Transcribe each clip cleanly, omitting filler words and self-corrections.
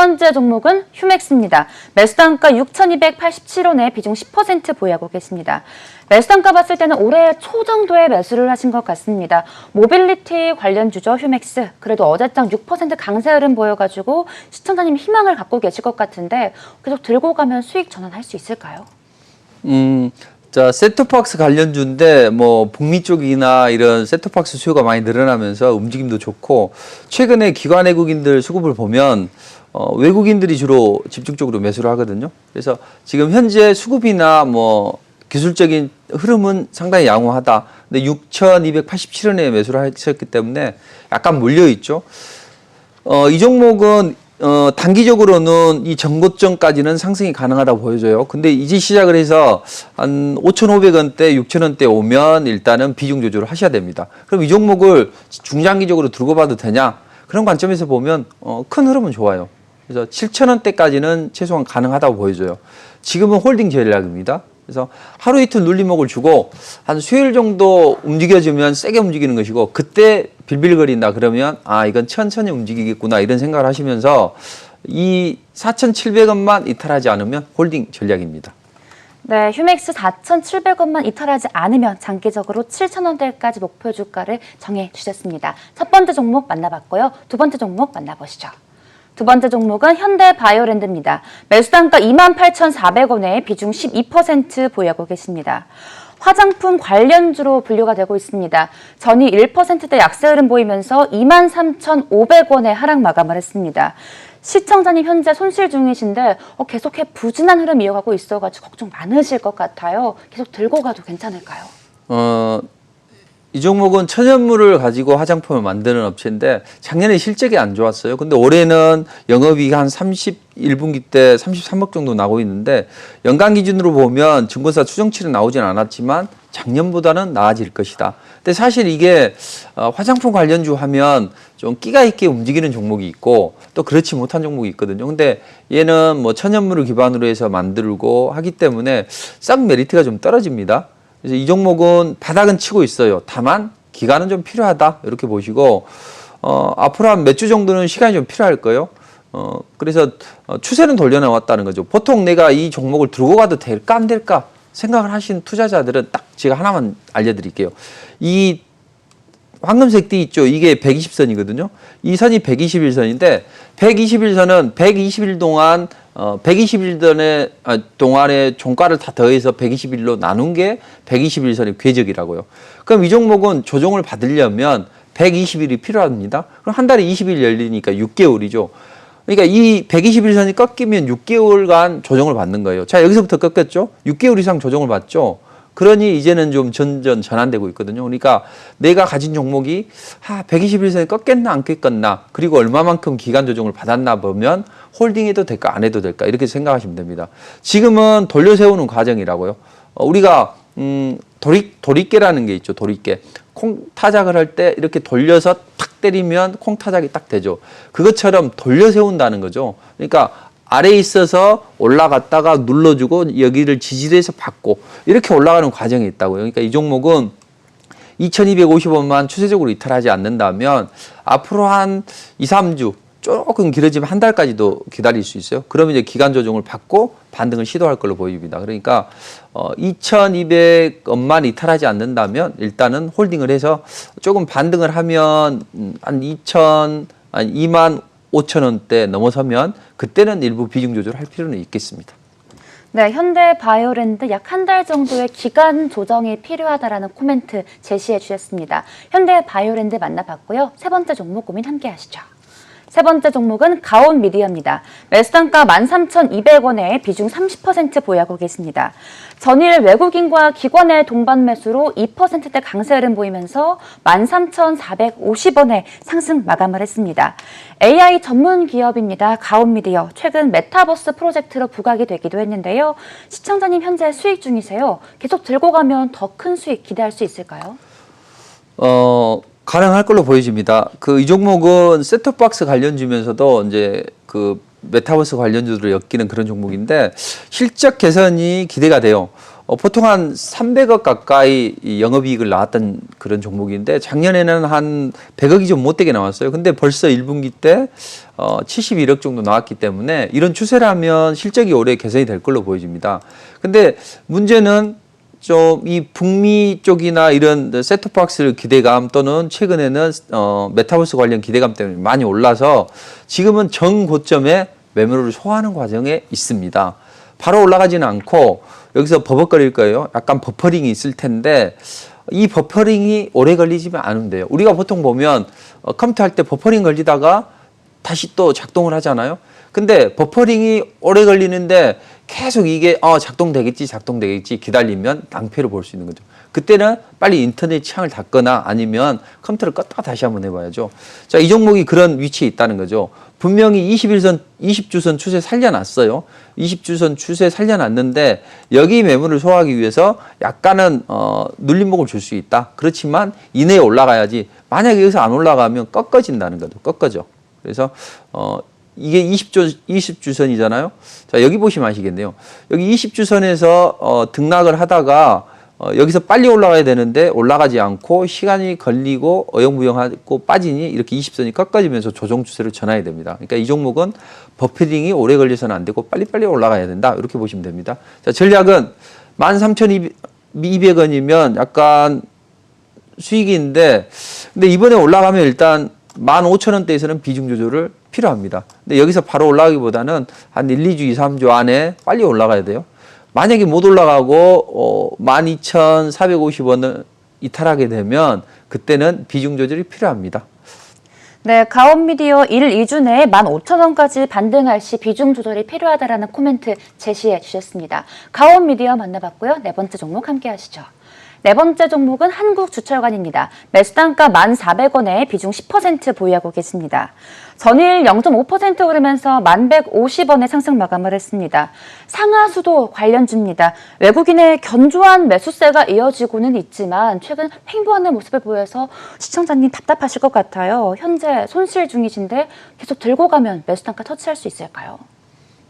번째 종목은 휴맥스입니다. 매수단가 6,287원에 비중 10% 보유하고 계십니다. 매수단가 봤을 때는 올해 초 정도에 매수를 하신 것 같습니다. 모빌리티 관련주죠, 휴맥스. 그래도 어제장 6% 강세 흐름 보여가지고 시청자님 희망을 갖고 계실 것 같은데 계속 들고 가면 수익 전환할 수 있을까요? 자, 셋톱박스 관련주인데 뭐 북미 쪽이나 이런 셋톱박스 수요가 많이 늘어나면서 움직임도 좋고, 최근에 기관 외국인들 수급을 보면 외국인들이 주로 집중적으로 매수를 하거든요. 그래서 지금 현재 수급이나 뭐 기술적인 흐름은 상당히 양호하다. 근데 6,287원에 매수를 하셨기 때문에 약간 몰려 있죠. 이 종목은 단기적으로는 이 전고점까지는 상승이 가능하다고 보여져요. 근데 이제 시작을 해서 한 5,500원대, 6,000원대 오면 일단은 비중 조절을 하셔야 됩니다. 그럼 이 종목을 중장기적으로 들고 봐도 되냐? 그런 관점에서 보면 큰 흐름은 좋아요. 그래서 7,000원대까지는 최소한 가능하다고 보여져요. 지금은 홀딩 전략입니다. 그래서 하루 이틀 눌림목을 주고 한 수요일 정도 움직여주면 세게 움직이는 것이고, 그때 빌빌거린다 그러면 아, 이건 천천히 움직이겠구나 이런 생각을 하시면서 이 4,700원만 이탈하지 않으면 홀딩 전략입니다. 네, 휴맥스 4,700원만 이탈하지 않으면 장기적으로 7,000원대까지 목표 주가를 정해 주셨습니다. 첫 번째 종목 만나봤고요. 두 번째 종목 만나보시죠. 두 번째 종목은 현대바이오랜드입니다. 매수단가 28,400원에 비중 12% 보유하고 계십니다. 화장품 관련주로 분류가 되고 있습니다. 전일 1%대 약세 흐름 보이면서 23,500원에 하락 마감을 했습니다. 시청자님 현재 손실 중이신데 계속해 부진한 흐름 이어가고 있어가지고 걱정 많으실 것 같아요. 계속 들고 가도 괜찮을까요? 이 종목은 천연물을 가지고 화장품을 만드는 업체인데 작년에 실적이 안 좋았어요. 근데 올해는 영업이익 한 31분기 때 33억 정도 나오고 있는데, 연간 기준으로 보면 증권사 추정치는 나오진 않았지만 작년보다는 나아질 것이다. 근데 사실 이게 화장품 관련주 하면 좀 끼가 있게 움직이는 종목이 있고 또 그렇지 못한 종목이 있거든요. 근데 얘는 뭐 천연물을 기반으로 해서 만들고 하기 때문에 싹 메리트가 좀 떨어집니다. 그래서 이 종목은 바닥은 치고 있어요. 다만 기간은 좀 필요하다 이렇게 보시고, 앞으로 한 몇 주 정도는 시간이 좀 필요할 거예요. 그래서 추세는 돌려나왔다는 거죠. 보통 내가 이 종목을 들고 가도 될까 안 될까 생각을 하신 투자자들은 딱 제가 하나만 알려드릴게요. 이 황금색 띠 있죠. 이게 120선이거든요. 이 선이 121선인데 121선은 120일 동안 120일 동안의 종가를 다 더해서 120일로 나눈 게 121선의 궤적이라고요. 그럼 이 종목은 조정을 받으려면 120일이 필요합니다. 그럼 한 달에 20일 열리니까 6개월이죠. 그러니까 이 121선이 꺾이면 6개월간 조정을 받는 거예요. 자, 여기서부터 꺾였죠? 6개월 이상 조정을 받죠? 그러니 이제는 좀 전환되고 있거든요. 그러니까 내가 가진 종목이 121선이 꺾였나 안 꺾였나, 그리고 얼마만큼 기간 조정을 받았나 보면 홀딩해도 될까 안 해도 될까 이렇게 생각하시면 됩니다. 지금은 돌려세우는 과정이라고요. 우리가 도리깨라는 게 있죠. 도리깨. 콩 타작을 할 때 이렇게 돌려서 탁 때리면 콩 타작이 딱 되죠. 그것처럼 돌려세운다는 거죠. 그러니까 아래에 있어서 올라갔다가 눌러주고 여기를 지지해서 받고 이렇게 올라가는 과정이 있다고요. 그러니까 이 종목은 2,250원만 추세적으로 이탈하지 않는다면 앞으로 한 2, 3주, 조금 길어지면 한 달까지도 기다릴 수 있어요. 그러면 이제 기간 조정을 받고 반등을 시도할 걸로 보입니다. 그러니까 2,200원만 이탈하지 않는다면 일단은 홀딩을 해서 조금 반등을 하면 한 25,000원대 넘어서면 그때는 일부 비중 조절할 필요는 있겠습니다. 네, 현대바이오랜드 약 한 달 정도의 기간 조정이 필요하다라는 코멘트 제시해 주셨습니다. 현대바이오랜드 만나봤고요. 세 번째 종목 고민 함께 하시죠. 세 번째 종목은 가온미디어입니다. 매수단가 13,200원에 비중 30% 보유하고 계십니다. 전일 외국인과 기관의 동반 매수로 2%대 강세 흐름 보이면서 13,450원에 상승 마감을 했습니다. AI 전문 기업입니다. 가온미디어. 최근 메타버스 프로젝트로 부각이 되기도 했는데요. 시청자님 현재 수익 중이세요. 계속 들고 가면 더 큰 수익 기대할 수 있을까요? 가능할 걸로 보여집니다. 이 종목은 셋톱박스 관련주면서도 이제 메타버스 관련주들을 엮이는 그런 종목인데 실적 개선이 기대가 돼요. 보통 한 300억 가까이 이 영업이익을 나왔던 그런 종목인데 작년에는 한 100억이 좀 못되게 나왔어요. 근데 벌써 1분기 때 71억 정도 나왔기 때문에 이런 추세라면 실적이 올해 개선이 될 걸로 보여집니다. 근데 문제는 좀 이 북미 쪽이나 이런 셋톱박스 기대감 또는 최근에는 메타버스 관련 기대감 때문에 많이 올라서 지금은 정고점에 매물을 소화하는 과정에 있습니다. 바로 올라가지는 않고 여기서 버벅거릴 거예요. 약간 버퍼링이 있을 텐데 이 버퍼링이 오래 걸리지만 않으면 돼요. 우리가 보통 보면 컴퓨터 할 때 버퍼링 걸리다가 다시 또 작동을 하잖아요. 근데 버퍼링이 오래 걸리는데 계속 이게 작동되겠지 기다리면 낭패를 볼 수 있는 거죠. 그때는 빨리 인터넷 창을 닫거나 아니면 컴퓨터를 껐다가 다시 한번 해봐야죠. 자, 이 종목이 그런 위치에 있다는 거죠. 분명히 20주선 추세 살려놨어요. 20주선 추세 살려놨는데 여기 매물을 소화하기 위해서 약간은 눌림목을 줄 수 있다. 그렇지만 이내에 올라가야지. 만약에 여기서 안 올라가면 꺾어진다는 거죠. 꺾어져. 그래서 이게 20주선이잖아요. 자, 여기 보시면 아시겠네요. 여기 20주선에서 등락을 하다가 여기서 빨리 올라가야 되는데 올라가지 않고 시간이 걸리고 어영부영하고 빠지니 이렇게 20선이 꺾어지면서 조정 추세를 전환해야 됩니다. 그러니까 이 종목은 버퍼링이 오래 걸려서는 안 되고 빨리빨리 올라가야 된다. 이렇게 보시면 됩니다. 자, 전략은 13,200원이면 약간 수익인데 근데 이번에 올라가면 일단 15,000원대에서는 비중 조절을 필요합니다. 근데 여기서 바로 올라가기보다는 한 1, 2주, 2, 3주 안에 빨리 올라가야 돼요. 만약에 못 올라가고 12,450원을 이탈하게 되면 그때는 비중 조절이 필요합니다. 네, 가온미디어 1, 2주 내에 15,000원까지 반등할 시 비중 조절이 필요하다라는 코멘트 제시해 주셨습니다. 가온미디어 만나봤고요. 네 번째 종목 함께 하시죠. 네 번째 종목은 한국주철관입니다. 매수단가 1,400원에 비중 10% 보유하고 계십니다. 전일 0.5% 오르면서 1,150원에 상승 마감을 했습니다. 상하수도 관련주입니다. 외국인의 견조한 매수세가 이어지고는 있지만 최근 횡보하는 모습을 보여서 시청자님 답답하실 것 같아요. 현재 손실 중이신데 계속 들고 가면 매수단가 터치할 수 있을까요?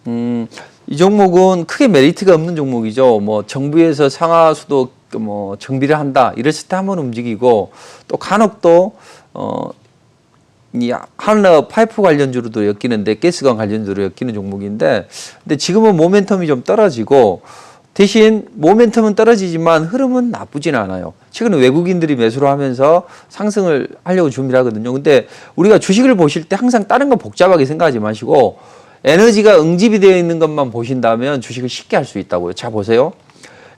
이 종목은 크게 메리트가 없는 종목이죠. 뭐 정부에서 상하수도 뭐 정비를 한다 이랬을 때 한번 움직이고 또 간혹 또 이 한러 파이프 관련주로도 엮이는데 가스관 관련주로 엮이는 종목인데 근데 지금은 모멘텀이 좀 떨어지고 대신 모멘텀은 떨어지지만 흐름은 나쁘진 않아요. 최근에 외국인들이 매수를 하면서 상승을 하려고 준비를 하거든요. 근데 우리가 주식을 보실 때 항상 다른 거 복잡하게 생각하지 마시고 에너지가 응집이 되어 있는 것만 보신다면 주식을 쉽게 할 수 있다고요. 자, 보세요.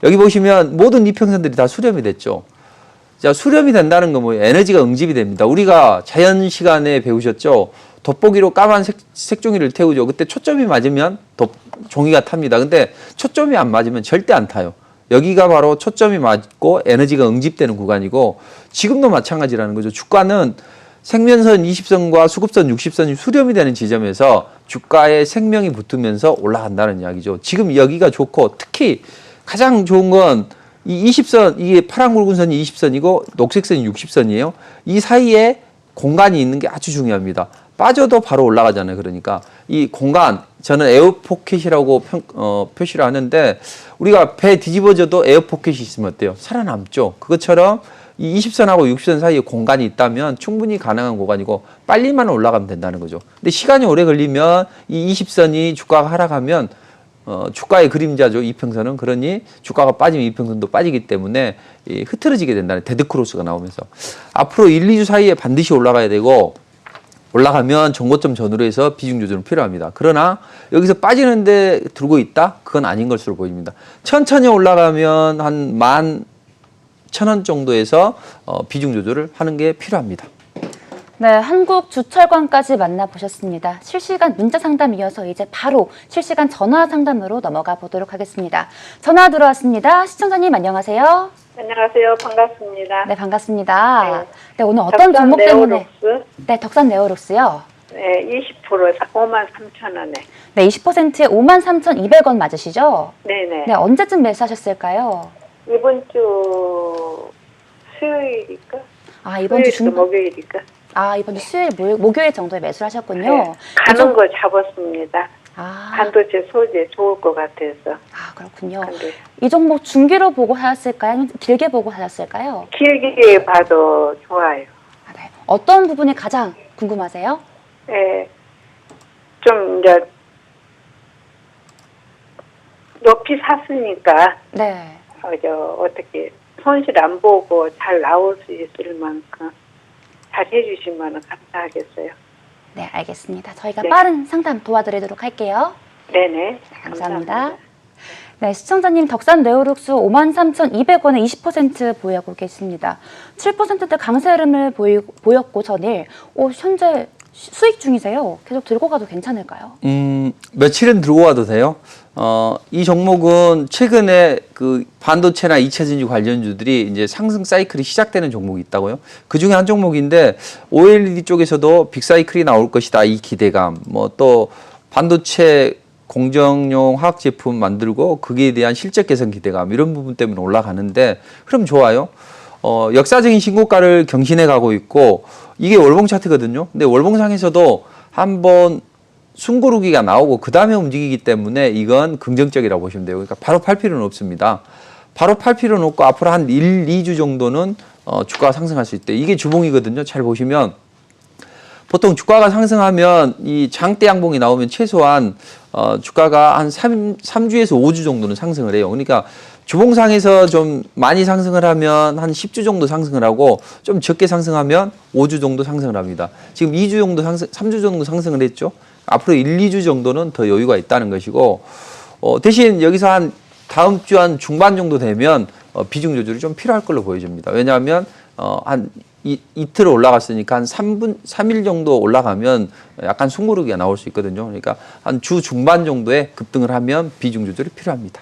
여기 보시면 모든 이평선들이 다 수렴이 됐죠. 자, 수렴이 된다는 건 뭐예요? 에너지가 응집이 됩니다. 우리가 자연 시간에 배우셨죠? 돋보기로 까만 색종이를 태우죠. 그때 초점이 맞으면 종이가 탑니다. 근데 초점이 안 맞으면 절대 안 타요. 여기가 바로 초점이 맞고 에너지가 응집되는 구간이고 지금도 마찬가지라는 거죠. 주가는 생명선 20선과 수급선 60선이 수렴이 되는 지점에서 주가에 생명이 붙으면서 올라간다는 이야기죠. 지금 여기가 좋고 특히 가장 좋은 건 이 20선, 이게 파란 굵은 선이 20선이고 녹색선이 60선이에요. 이 사이에 공간이 있는 게 아주 중요합니다. 빠져도 바로 올라가잖아요. 그러니까 이 공간, 저는 에어포켓이라고 표시를 하는데 우리가 배 뒤집어져도 에어포켓이 있으면 어때요? 살아남죠. 그것처럼 이 20선하고 60선 사이에 공간이 있다면 충분히 가능한 공간이고 빨리만 올라가면 된다는 거죠. 근데 시간이 오래 걸리면 이 20선이 주가가 하락하면 주가의 그림자죠. 이평선은. 그러니 주가가 빠지면 이평선도 빠지기 때문에 흐트러지게 된다는 데드크로스가 나오면서 앞으로 1, 2주 사이에 반드시 올라가야 되고 올라가면 정고점 전후로 해서 비중 조절은 필요합니다. 그러나 여기서 빠지는데 들고 있다? 그건 아닌 것으로 보입니다. 천천히 올라가면 한 11,000원 정도에서 비중 조절을 하는 게 필요합니다. 네, 한국주철관까지 만나보셨습니다. 실시간 문자 상담 이어서 이제 바로 실시간 전화 상담으로 넘어가 보도록 하겠습니다. 전화 들어왔습니다. 시청자님 안녕하세요. 안녕하세요. 반갑습니다. 네, 반갑습니다. 네. 네, 오늘 어떤 종목 때문에? 네오록스. 네, 덕산 네오록스요. 네, 20% 53,000원에. 네, 20%에 53,200원 맞으시죠? 네네. 네, 언제쯤 매수하셨을까요? 이번 주 수요일일까? 아, 이번 주 수요일도 목요일일까? 이번 주 수요일, 목요일 정도에 매수를 하셨군요. 네. 가는 거 잡았습니다. 아, 반도체 소재 좋을 것 같아서. 그렇군요. 근데 이 종목 중기로 보고 하셨을까요? 아니면 길게 보고 하셨을까요? 길게 봐도 좋아요. 네. 어떤 부분이 가장 궁금하세요? 예, 좀 이제 높이 샀으니까 네. 어떻게 손실 안 보고 잘 나올 수 있을 만큼 잘 해주시면 감사하겠어요. 네, 알겠습니다. 저희가 네. 빠른 상담 도와드리도록 할게요. 네네. 감사합니다. 네, 시청자님 덕산 네오룩스 53,200원에 20% 보유하고 계십니다. 7%대 강세 흐름을 보였고 전일 현재 수익 중이세요. 계속 들고 가도 괜찮을까요? 며칠은 들고 와도 돼요. 이 종목은 최근에 그 반도체나 2차 전지 관련주들이 이제 상승 사이클이 시작되는 종목이 있다고요. 그 중에 한 종목인데 OLED 쪽에서도 빅 사이클이 나올 것이다. 이 기대감. 뭐 또 반도체 공정용 화학 제품 만들고 거기에 대한 실적 개선 기대감 이런 부분 때문에 올라가는데 흐름 좋아요. 역사적인 신고가를 경신해 가고 있고 이게 월봉 차트거든요. 근데 월봉상에서도 한번 숨고르기가 나오고 그 다음에 움직이기 때문에 이건 긍정적이라고 보시면 돼요. 그러니까 바로 팔 필요는 없습니다. 바로 팔 필요는 없고 앞으로 한 1, 2주 정도는 주가가 상승할 수 있대. 이게 주봉이거든요. 잘 보시면 보통 주가가 상승하면 이 장대 양봉이 나오면 최소한 주가가 한 3주에서 5주 정도는 상승을 해요. 그러니까 주봉상에서 좀 많이 상승을 하면 한 10주 정도 상승을 하고 좀 적게 상승하면 5주 정도 상승을 합니다. 지금 2주 정도 3주 정도 상승을 했죠. 앞으로 1, 2주 정도는 더 여유가 있다는 것이고 대신 여기서 한 다음 주 한 중반 정도 되면 비중 조절이 좀 필요할 걸로 보여집니다. 왜냐하면 한 이틀 올라갔으니까 한 3일 정도 올라가면 약간 숨고르기가 나올 수 있거든요. 그러니까 한 주 중반 정도에 급등을 하면 비중 조절이 필요합니다.